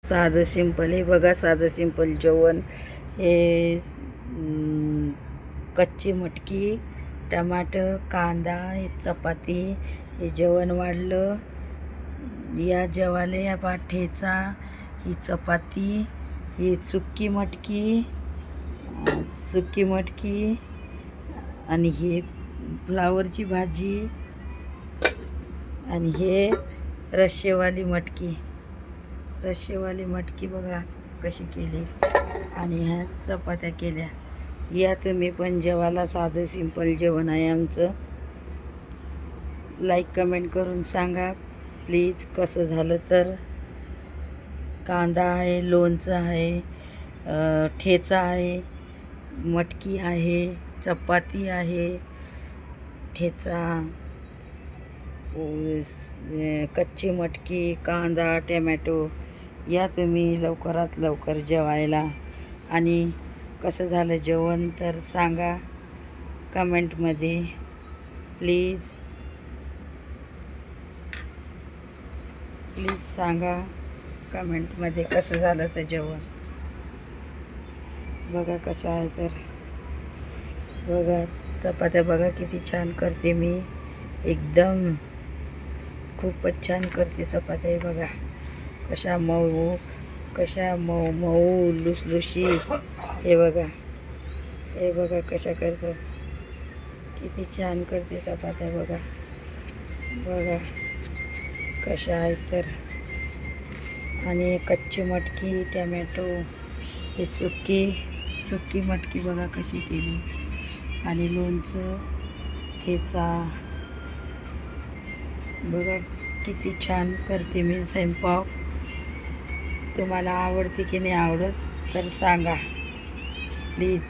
साधं सिंपल. हे बघा साधं सिंपल जेवण. हे कच्ची मटकी, टमाटर, कांदा, हे चपाती, हे जेवण वाढलं. या जेवायला या बा ठेचा, ही चपाती, ही सुकी मटकी, आणि हे फ्लावरची भाजी, आणि हे रश्शेवाली मटकी बघा कशी केली. आणि ह्या चपात्या केल्या. या तुम्ही पण जेवायला. साधं सिंपल जेवण आहे आमचं. लाईक कमेंट करून सांगा प्लीज कसं झालं तर. कांदा आहे, लोणचं आहे, ठेचा आहे, मटकी आहे, चपाती आहे, ठेचा, कच्ची मटकी, कांदा, टमॅटो. या तुम्ही लवकरात लवकर जेवायला. आणि कसं झालं जेवण तर सांगा कमेंटमध्ये प्लीज सांगा कमेंटमध्ये कसं झालं तर जेवण. बघा कसं आहे तर. बघा चपात्या बघा किती छान करते मी. एकदम खूपच छान करते चपात्या. हे बघा कशा मऊ लुसलुशीत. हे बघा कशा करतं. किती छान करते चपात्या. बघा कशा आहेत तर. आणि कच्ची मटकी, टमॅटो, हे सुकी मटकी बघा कशी केली. आणि लोणचं, ठेचा. बघा किती छान करते मी स्वयंपाक. तुम्हाला आवडते की नाही आवडत तर सांगा प्लीज.